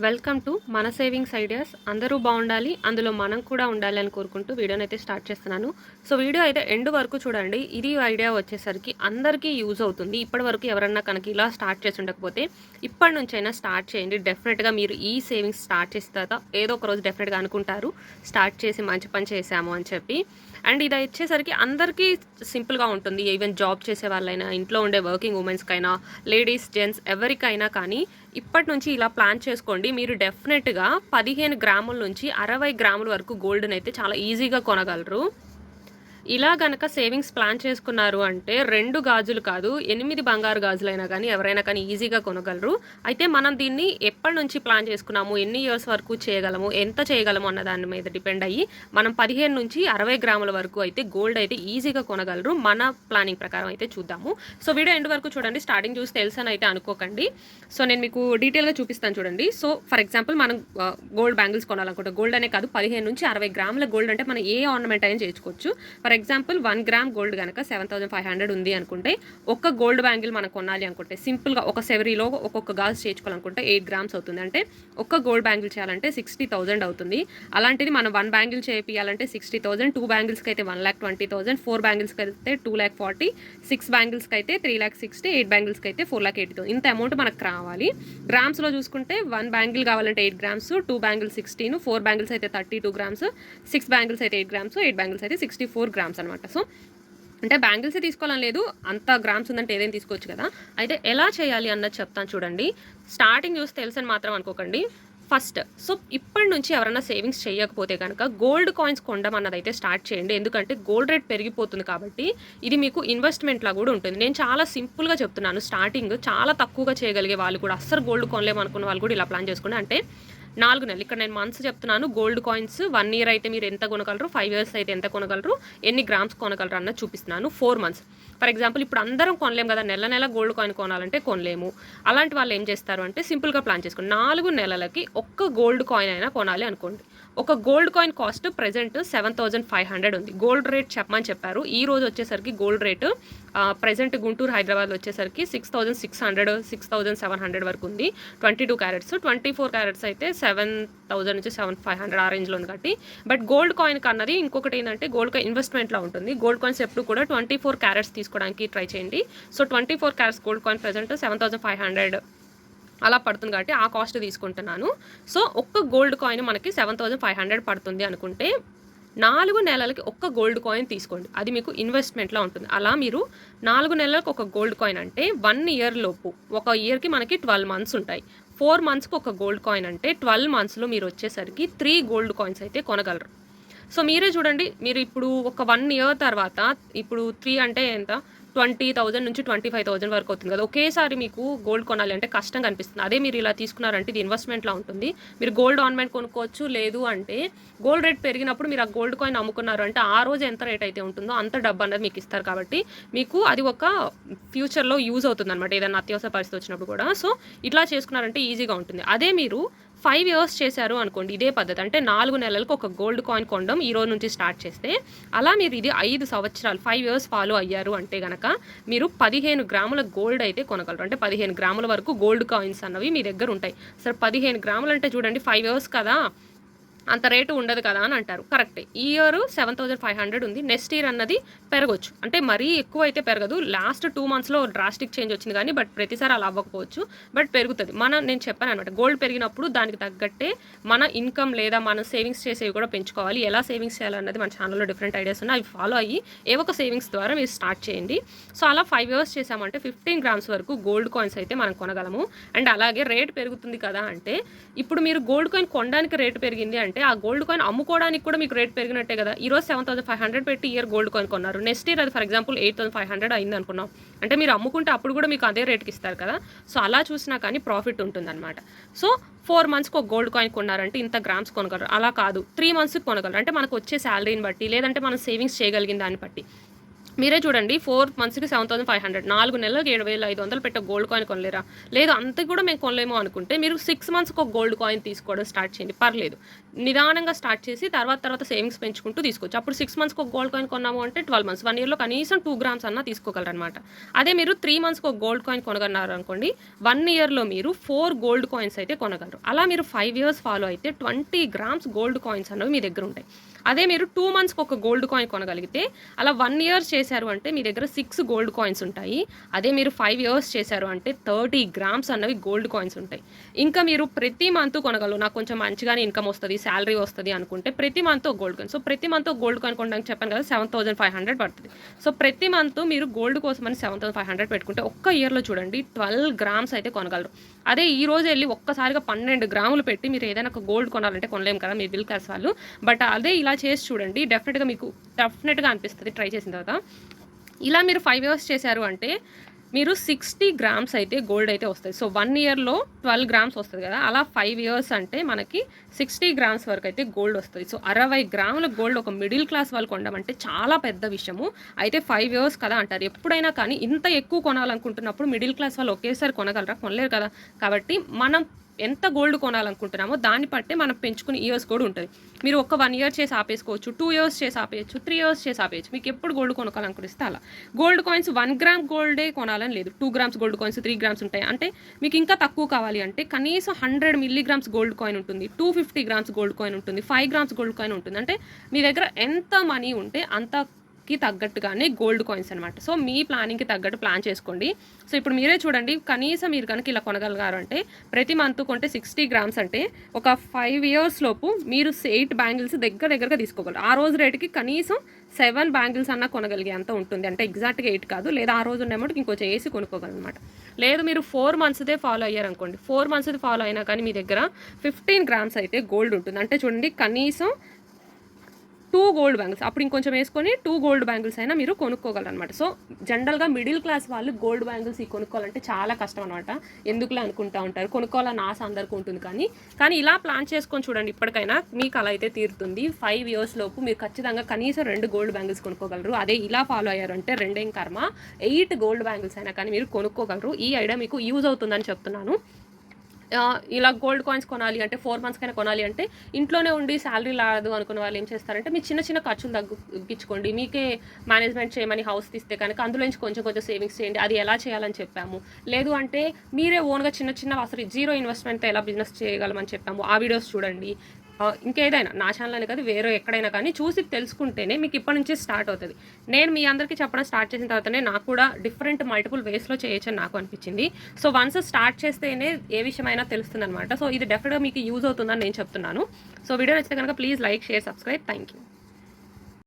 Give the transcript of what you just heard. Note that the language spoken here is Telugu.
వెల్కమ్ టు మన సేవింగ్స్ ఐడియాస్. అందరూ బాగుండాలి, అందులో మనం కూడా ఉండాలి అని కోరుకుంటూ వీడియోని అయితే స్టార్ట్ చేస్తున్నాను. సో వీడియో అయితే ఎండ్ వరకు చూడండి. ఇది ఐడియా వచ్చేసరికి అందరికీ యూజ్ అవుతుంది. ఇప్పటి వరకు ఎవరన్నా కనుక ఇలా స్టార్ట్ చేసి ఉండకపోతే ఇప్పటి నుంచైనా స్టార్ట్ చేయండి. డెఫినెట్గా మీరు ఈ సేవింగ్స్ స్టార్ట్ చేసిన తర్వాత ఏదో ఒక రోజు డెఫినెట్గా అనుకుంటారు స్టార్ట్ చేసి మంచి పని చేశాము అని చెప్పి. అండ్ ఇది వచ్చేసరికి అందరికీ సింపుల్గా ఉంటుంది. ఈవెన్ జాబ్ చేసే వాళ్ళైనా, ఇంట్లో ఉండే వర్కింగ్ ఉమెన్స్కైనా, లేడీస్, జెంట్స్ ఎవరికైనా కానీ ఇప్పటి నుంచి ఇలా ప్లాన్ చేసుకోండి. మీరు డెఫినెట్గా 15 గ్రాముల నుంచి 60 గ్రాముల వరకు గోల్డ్ని అయితే చాలా ఈజీగా కొనగలరు. ఇలా గనక సేవింగ్స్ ప్లాన్ చేసుకున్నారు అంటే 2 గాజులు కాదు, 8 బంగారు గాజులైనా కానీ ఎవరైనా కానీ ఈజీగా కొనగలరు. అయితే మనం దీన్ని ఎప్పటి నుంచి ప్లాన్ చేసుకున్నాము, ఎన్ని ఇయర్స్ వరకు చేయగలము, ఎంత చేయగలము అన్న దాని మీద డిపెండ్ అయ్యి మనం 15 నుంచి 60 గ్రాముల వరకు అయితే గోల్డ్ అయితే ఈజీగా కొనగలరు. మన ప్లానింగ్ ప్రకారం అయితే చూద్దాము. సో వీడియో ఎండ్ వరకు చూడండి. స్టార్టింగ్ చూసి తెలుసని అయితే అనుకోకండి. సో నేను మీకు డీటెయిల్గా చూపిస్తాను చూడండి. సో ఫర్ ఎగ్జాంపుల్ మనం గోల్డ్ బ్యాంగిల్స్ కొనాలనుకుంటే, గోల్డ్ అనే కాదు 15 నుంచి 60 గ్రాముల గోల్డ్ అంటే మనం ఏ ఆర్నమెంట్ అయినా చేసుకోవచ్చు. ఫర్ ఎగ్జాంపుల్ 1 గ్రామ్ గోల్డ్ కనుక 7500 ఉంది అనుకుంటే, ఒక్క గోల్డ్ బ్యాంగిల్ మనం కొనాలి అనుకుంటే సింపుల్గా ఒక సెవరీలో ఒక్కొక్క గాజు చేయించుకోవాలనుకుంటే 8 గ్రామ్స్ అవుతుంది. అంటే ఒక్క గోల్డ్ బ్యాంగిల్ చేయాలంటే 60,000 అవుతుంది. అలాంటిది మనం 1 బ్యాంగిల్ చేయాలంటే 60,000, 2 బ్యాంగిల్స్కి అయితే 1,20,000, 4 బ్యాంగిల్స్కి అయితే 2,40,000, 6 బ్యాంగిల్స్కి అయితే 3,60,000, 8 బ్యాంగిల్స్కి అయితే 4,80,000. ఇంత అమౌంట్ మనకు రావాలి. గ్రామ్స్లో చూసుకుంటే 1 బ్యాంగిల్ కావాలంటే 8 గ్రామ్స్, 2 బ్యాంగిల్స్ 16, 4 బ్యాంగిల్స్ అయితే 32 గ్రామ్స్, 6 బ్యాంగిల్స్ అయితే 8 గ్రామ్స్, 8 బ్యాంగిల్స్ అయితే 64 గ్రామ్స్ అనమాట. సో అంటే బ్యాంగిల్స్ తీసుకోవాలని లేదు, అంత గ్రామ్స్ ఉందంటే ఏదైనా తీసుకోవచ్చు కదా. అయితే ఎలా చేయాలి అన్నది చెప్తాను చూడండి. స్టార్టింగ్ చూసి తెలుసని మాత్రం అనుకోకండి. ఫస్ట్ సో ఇప్పటి నుంచి ఎవరైనా సేవింగ్స్ చేయకపోతే కనుక గోల్డ్ కాయిన్స్ కొనడం అన్నది అయితే స్టార్ట్ చేయండి. ఎందుకంటే గోల్డ్ రేట్ పెరిగిపోతుంది కాబట్టి ఇది మీకు ఇన్వెస్ట్మెంట్లా కూడా ఉంటుంది. నేను చాలా సింపుల్గా చెప్తున్నాను. స్టార్టింగ్ చాలా తక్కువగా చేయగలిగే వాళ్ళు కూడా, అస్సలు గోల్డ్ కొనలేము అనుకున్న వాళ్ళు కూడా ఇలా ప్లాన్ చేసుకోండి. అంటే 4 నెలలు, ఇక్కడ నేను మంత్స్ చెప్తున్నాను. గోల్డ్ కాయిన్స్ 1 ఇయర్ అయితే మీరు ఎంత కొనగలరు, 5 ఇయర్స్ అయితే ఎంత కొనగలరు, ఎన్ని గ్రామ్స్ కొనగలరు అన్నది చూపిస్తున్నాను. 4 మంత్స్ ఫర్ ఎగ్జాంపుల్. ఇప్పుడు అందరం కొనలేము కదా, నెల నెల గోల్డ్ కాయిన్ కొనాలంటే కొనలేము. అలాంటి వాళ్ళు ఏం చేస్తారు అంటే సింపుల్గా ప్లాన్ చేసుకోండి. 4 నెలలకి ఒక్క గోల్డ్ కాయిన్ అయినా కొనాలి అనుకోండి. ఒక గోల్డ్ కాయిన్ కాస్ట్ ప్రెజెంట్ 7,500 ఉంది. గోల్డ్ రేట్ చెప్పమని చెప్పారు. ఈ రోజు వచ్చేసరికి gold rate present Guntur, Hyderabad వచ్చేసరికి 6,600, 6,700 వరకు ఉంది. 22 క్యారెట్స్, 24 క్యారెట్స్ అయితే 7,000 నుంచి 7,500 ఆ రేంజ్లో ఉంది కాబట్టి. బట్ గోల్డ్ కాయిన్ కన్నది ఇంకొకటి ఏంటంటే, గోల్డ్ కాయిన్ ఇన్వెస్ట్మెంట్లో ఉంటుంది. గోల్డ్ కాయిన్స్ ఎప్పుడు కూడా 24 క్యారెట్స్ తీసుకోవడానికి ట్రై చేయండి. So 24 carats gold coin present 7,500 అలా పడుతుంది కాబట్టి ఆ కాస్ట్ తీసుకుంటున్నాను. సో ఒక్క గోల్డ్ కాయిన్ మనకి 7,500 పడుతుంది అనుకుంటే 4 నెలలకి ఒక్క గోల్డ్ కాయిన్ తీసుకోండి. అది మీకు ఇన్వెస్ట్మెంట్లో ఉంటుంది. అలా మీరు 4 నెలలకు ఒక గోల్డ్ కాయిన్ అంటే 1 ఇయర్ లోపు, ఒక ఇయర్కి మనకి 12 మంత్స్ ఉంటాయి. 4 మంత్స్కి ఒక గోల్డ్ కాయిన్ అంటే 12 మంత్స్లో మీరు వచ్చేసరికి 3 గోల్డ్ కాయిన్స్ అయితే కొనగలరు. సో మీరే చూడండి, మీరు ఇప్పుడు ఒక 1 ఇయర్ తర్వాత ఇప్పుడు 3 అంటే ఎంత, 20,000 నుంచి 25,000 వరకు అవుతుంది కదా. ఒకేసారి మీకు గోల్డ్ కొనాలి అంటే కష్టంగా అనిపిస్తుంది. అదే మీరు ఇలా తీసుకున్నారంటే ఇది ఇన్వెస్ట్మెంట్లా ఉంటుంది. మీరు గోల్డ్ ఆర్నమెంట్ కొనుక్కోవచ్చు. లేదు అంటే గోల్డ్ రేట్ పెరిగినప్పుడు మీరు ఆ గోల్డ్ కాయిన్ అమ్ముకున్నారు అంటే ఆ రోజు ఎంత రేట్ అయితే ఉంటుందో అంత డబ్బు అనేది మీకు ఇస్తారు. కాబట్టి మీకు అది ఒక ఫ్యూచర్లో యూజ్ అవుతుంది అనమాట, ఏదైనా అత్యవసర పరిస్థితి వచ్చినప్పుడు కూడా. సో ఇట్లా చేసుకున్నారంటే ఈజీగా ఉంటుంది. అదే మీరు 5 ఇయర్స్ చేశారు అనుకోండి, ఇదే పద్ధతి అంటే 4 నెలలకు ఒక గోల్డ్ కాయిన్ కొనడం ఈ రోజు నుంచి స్టార్ట్ చేస్తే, అలా మీరు ఇది 5 సంవత్సరాలు 5 ఇయర్స్ ఫాలో అయ్యారు అంటే కనుక మీరు 15 గ్రాముల గోల్డ్ అయితే కొనగలరు. అంటే 15 గ్రాముల వరకు గోల్డ్ కాయిన్స్ అన్నవి మీ దగ్గర ఉంటాయి. సరే 15 గ్రాములు అంటే చూడండి 5 ఇయర్స్ కదా, అంత రేటు ఉండదు కదా అని అంటారు. కరెక్టే. ఈ ఇయర్ 7,500 ఉంది. నెక్స్ట్ ఇయర్ అన్నది పెరగవచ్చు. అంటే మరీ ఎక్కువ అయితే పెరగదు. లాస్ట్ 2 మంత్స్లో డ్రాస్టిక్ చేంజ్ వచ్చింది కానీ, బట్ ప్రతిసారి అలా అవ్వకపోవచ్చు, బట్ పెరుగుతుంది. నేను చెప్పాను అనమాట, గోల్డ్ పెరిగినప్పుడు దానికి తగ్గట్టే మన ఇన్కమ్ లేదా మన సేవింగ్స్ చేసేవి కూడా పెంచుకోవాలి. ఎలా సేవింగ్స్ చేయాలన్నది మన ఛానల్లో డిఫరెంట్ ఐడియాస్ ఉన్నాయి. అవి ఫాలో అయ్యి ఏవో ఒక సేవింగ్స్ ద్వారా మీరు స్టార్ట్ చేయండి. సో అలా 5 ఇయర్స్ చేసామంటే 15 గ్రామ్స్ వరకు గోల్డ్ కాయిన్స్ అయితే మనం కొనగలము. అండ్ అలాగే రేట్ పెరుగుతుంది కదా అంటే, ఇప్పుడు మీరు గోల్డ్ కాయిన్ కొనడానికి రేటు పెరిగింది అంటే ఆ గోల్డ్ కాయిన్ అమ్ముకోవడానికి కూడా మీకు రేట్ పెరిగినట్టే కదా. ఈరోజు 7,500 పెట్టి ఇయర్ గోల్డ్ కాయిన్ కొన్నారు, నెక్స్ట్ ఇయర్ అది ఫర్ ఎగ్జాంపుల్ 8,500 అయింది అనుకున్నాం అంటే మీరు అమ్ముకుంటే అప్పుడు కూడా మీకు అదే రేట్కి ఇస్తారు కదా. సో అలా చూసినా కానీ ప్రాఫిట్ ఉంటుందన్నమాట. సో 4 మంత్స్కి ఒక గోల్డ్ కాయిన్ కొన్నారంటే ఇంత గ్రామ్స్ కొనగలరు. అలా కాదు 3 మంత్స్కి కొనగలరు. అంటే మనకు వచ్చే శాలరీని బట్టి, లేదంటే మనం సేవింగ్స్ చేయగలిగిన దాన్ని బట్టి మీరే చూడండి 4 మంత్స్కి 7500, 4 నెలలకు 7500 పెట్టే గోల్డ్ కాయిన్ కొనలేరా? లేదు అంత కూడా మేము కొనలేము అనుకుంటే మీరు 6 మంత్స్కి ఒక గోల్డ్ కాయిన్ తీసుకోవడం స్టార్ట్ చేయండి, పర్లేదు. నిదానంగా స్టార్ట్ చేసి తర్వాత సేవింగ్స్ పెంచుకుంటూ తీసుకోవచ్చు. అప్పుడు 6 మంత్స్కి ఒక గోల్డ్ కాయిన్ కొన్నాము అంటే 12 మంత్స్, 1 ఇయర్లో కనీసం 2 గ్రామ్స్ అన్నా తీసుకోగలరనమాట. అదే మీరు 3 మంత్స్కి ఒక గోల్డ్ కాయిన్ కొనగలరు అనుకోండి, 1 ఇయర్లో మీరు 4 గోల్డ్ కాయిన్స్ అయితే కొనగలరు. అలా మీరు 5 ఇయర్స్ ఫాలో అయితే 20 గ్రామ్స్ గోల్డ్ కాయిన్స్ అనేవి మీ దగ్గర ఉంటాయి. అదే మీరు 2 మంత్స్కి ఒక గోల్డ్ కాయిన్ కొనగలిగితే అలా 1 ఇయర్ చేశారు అంటే మీ దగ్గర 6 గోల్డ్ కాయిన్స్ ఉంటాయి. అదే మీరు 5 ఇయర్స్ చేశారు అంటే 30 గ్రామ్స్ అన్నవి గోల్డ్ కాయిన్స్ ఉంటాయి. ఇంకా మీరు ప్రతి మంత్ కొనగలరు, నాకు కొంచెం మంచిగానే ఇన్కమ్ వస్తుంది, శాలరీ వస్తుంది అనుకుంటే ప్రతి మంత్ ఒక గోల్డ్ కాయిన్. సో ప్రతి మంత్ ఒక గోల్డ్ కాయిన్ కొనడానికి చెప్పాను కదా 7500 పడుతుంది. సో ప్రతి మంత్ మీరు గోల్డ్ కోసం అని 7500 పెట్టుకుంటే ఒక్క ఇయర్లో చూడండి 12 గ్రామ్స్ అయితే కొనగలరు. అదే ఈ రోజు వెళ్ళి ఒక్కసారిగా 12 గ్రాములు పెట్టి మీరు ఏదైనా ఒక గోల్డ్ కొనాలంటే కొనలేము కదా మీరు మిడిల్ క్లాస్ వాళ్ళు. బట్ అదే ఇలా చేసి చూడండి, డెఫినెట్గా అనిపిస్తుంది ట్రై చేసిన తర్వాత. ఇలా మీరు 5 ఇయర్స్ చేశారు అంటే మీరు 60 గ్రామ్స్ అయితే గోల్డ్ అయితే వస్తుంది. సో 1 ఇయర్లో 12 గ్రామ్స్ వస్తుంది కదా, అలా 5 ఇయర్స్ అంటే మనకి 60 గ్రామ్స్ వరకు అయితే గోల్డ్ వస్తుంది. సో 60 గ్రాముల గోల్డ్ ఒక మిడిల్ క్లాస్ వాళ్ళు కొనడం అంటే చాలా పెద్ద విషయము. అయితే 5 ఇయర్స్ కదా అంటారు, ఎప్పుడైనా కానీ ఇంత ఎక్కువ కొనాలనుకుంటున్నప్పుడు మిడిల్ క్లాస్ వాళ్ళు ఒకేసారి కొనగలరా? కొనలేరు కదా. కాబట్టి మనం ఎంత గోల్డ్ కొనాలనుకుంటున్నామో దాన్ని బట్టే మనం పెంచుకునే ఇయర్స్ కూడా ఉంటుంది. మీరు ఒక 1 ఇయర్ చేసి ఆపేసుకోవచ్చు, 2 ఇయర్స్ చేసి ఆపేయచ్చు, 3 ఇయర్స్ చేసి ఆపేయచ్చు. మీకు ఎప్పుడు గోల్డ్ కొనుక్కోవాలనుకునిస్తే అలా. గోల్డ్ కాయిన్స్ 1 గ్రామ్ గోల్డే కొనాలని లేదు, 2 గ్రామ్స్ గోల్డ్ కాయిన్స్, 3 గ్రామ్స్ ఉంటాయి. అంటే మీకు ఇంకా తక్కువ కావాలి అంటే కనీసం 100 మిల్లీగ్రామ్స్ గోల్డ్ కాయిన్ ఉంటుంది, 250 గ్రామ్స్ గోల్డ్ కాయిన్ ఉంటుంది, 5 గ్రామ్స్ గోల్డ్ కాయిన్ ఉంటుంది. అంటే మీ దగ్గర ఎంత మనీ ఉంటే అంత తగ్గట్టుగానే గోల్డ్ కాయిన్స్ అనమాట. సో మీ ప్లానింగ్కి తగ్గట్టు ప్లాన్ చేసుకోండి. సో ఇప్పుడు మీరే చూడండి, కనీసం మీరు కనుక ఇలా కొనగలిగారు అంటే ప్రతి మంత్ కొంటే 60 గ్రామ్స్ అంటే ఒక 5 ఇయర్స్ లోపు మీరు 8 బ్యాంగిల్స్ దగ్గరగా తీసుకోగలరు. ఆ రోజు రేటుకి కనీసం 7 బ్యాంగిల్స్ అన్నా కొనగలిగే అంత ఉంటుంది. అంటే ఎగ్జాక్ట్గా 8 కాదు, లేదా ఆ రోజు ఉన్న అమౌంట్కి ఇంకొంచెం వేసి కొనుక్కోగలనమాట. లేదు మీరు 4 మంత్స్దే ఫాలో అయ్యారనుకోండి, 4 మంత్స్ది ఫాలో అయినా కానీ మీ దగ్గర 15 గ్రామ్స్ అయితే గోల్డ్ ఉంటుంది. అంటే చూడండి కనీసం 2 గోల్డ్ బ్యాంగిల్స్, అప్పుడు ఇంకొంచెం వేసుకొని 2 గోల్డ్ బ్యాంగిల్స్ అయినా మీరు కొనుక్కోగలరు అనమాట. సో జనరల్గా మిడిల్ క్లాస్ వాళ్ళు గోల్డ్ బ్యాంగిల్స్ కొనుక్కోవాలంటే చాలా కష్టం అనమాట. ఎందుకులా అనుకుంటూ ఉంటారు, కొనుక్కోవాలని ఆశ అందరికీ ఉంటుంది. కానీ ఇలా ప్లాన్ చేసుకొని చూడండి, ఇప్పటికైనా మీకు అలా అయితే తీరుతుంది. 5 ఇయర్స్ లోపు మీరు ఖచ్చితంగా కనీసం 2 గోల్డ్ బ్యాంగిల్స్ కొనుక్కోగలరు. అదే ఇలా ఫాలో అయ్యారు అంటే 2 కర్మ 8 గోల్డ్ బ్యాంగిల్స్ అయినా కానీ మీరు కొనుక్కోగలరు. ఈ ఐడియా మీకు యూజ్ అవుతుందని చెప్తున్నాను. ఇలా గోల్డ్ కాయిన్స్ కొనాలి అంటే 4 మంత్స్కైనా కొనాలి అంటే ఇంట్లోనే ఉండి శాలరీ రాదు అనుకున్న వాళ్ళు ఏం చేస్తారంటే మీ చిన్న ఖర్చులు తగ్గించుకోండి. మీకే మేనేజ్మెంట్ చేయమని హౌస్ తీస్తే కనుక అందులో నుంచి కొంచెం సేవింగ్స్ చేయండి. అది ఎలా చేయాలని చెప్పాము. లేదు అంటే మీరే ఓన్గా చిన్న అసలు 0 ఇన్వెస్ట్మెంట్తో ఎలా బిజినెస్ చేయగలమని చెప్పాము. ఆ వీడియోస్ చూడండి. ఇంకేదైనా నా ఛానల్ కాదు వేరే ఎక్కడైనా కానీ చూసి తెలుసుకుంటేనే మీకు ఇప్పటి నుంచి స్టార్ట్ అవుతుంది. నేను మీ అందరికీ చెప్పడం స్టార్ట్ చేసిన తర్వాతనే నాకు కూడా డిఫరెంట్ మల్టిపుల్ వేస్లో చేయొచ్చని నాకు అనిపించింది. సో వన్స్ స్టార్ట్ చేస్తేనే ఏ విషయమైనా తెలుస్తుంది అనమాట. సో ఇది డెఫినెట్గా మీకు యూజ్ అవుతుందని నేను చెప్తున్నాను. సో వీడియో నచ్చితే కనుక please like, share, subscribe. Thank you.